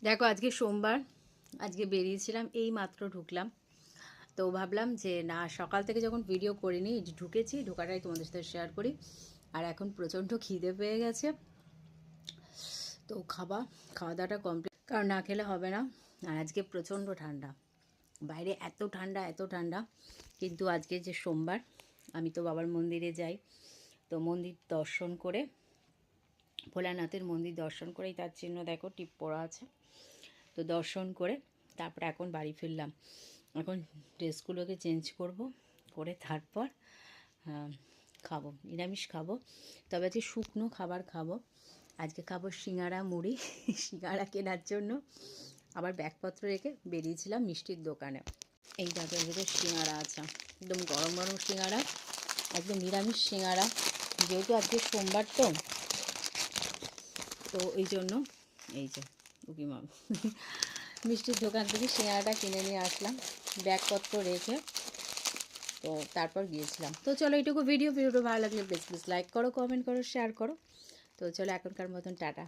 দেখো আজকে সোমবার, আজকে বেরিয়েছিলাম, এই মাত্র ঢুকলাম। তো ভাবলাম যে না, সকাল থেকে যখন ভিডিও করিনি, ঢুকেছি, ঢোকাটাই তোমাদের সাথে শেয়ার করি। আর এখন প্রচণ্ড খিদে পেয়ে গেছে, তো খাওয়া দাওয়াটা কমপ্লিট, কারণ না খেলে হবে না। আর আজকে প্রচণ্ড ঠান্ডা, বাইরে এত ঠান্ডা এত ঠান্ডা। কিন্তু আজকে যে সোমবার, আমি তো বাবার মন্দিরে যাই, তো মন্দির দর্শন করে, ভোলানাথের মন্দির দর্শন করেই, তার চিহ্ন দেখো টিপ পড়া আছে, তো দর্শন করে তারপরে এখন বাড়ি ফিরলাম। এখন ড্রেসগুলোকে চেঞ্জ করব, করে তারপর খাবো, নিরামিষ খাবো। তবে আজকে শুকনো খাবার খাবো। আজকে খাবো সিঙ্গাড়া মুড়ি। সিঙ্গাড়া কেনার জন্য আবার ব্যাগপত্র রেখে বেরিয়েছিলাম মিষ্টির দোকানে। এই জায়গার ভিতরে সিঙ্গাড়া আছে, একদম গরম গরম সিঙ্গাড়া, একদম নিরামিষ সিঙ্গাড়া। যেহেতু আজকে সোমবার, তো এই জন্য এই যে উকিমা মিষ্টির দোকান থেকে সিঙ্গাড়াটা কিনে নিয়ে আসলাম ব্যাগপত্র রেখে। তো তারপর গিয়েছিলাম। তো চলো, এইটুকু ভিডিওটা ভালো লাগলে প্লিজ লাইক করো, কমেন্ট করো, শেয়ার করো। তো চলো এখনকার মতন টাটা।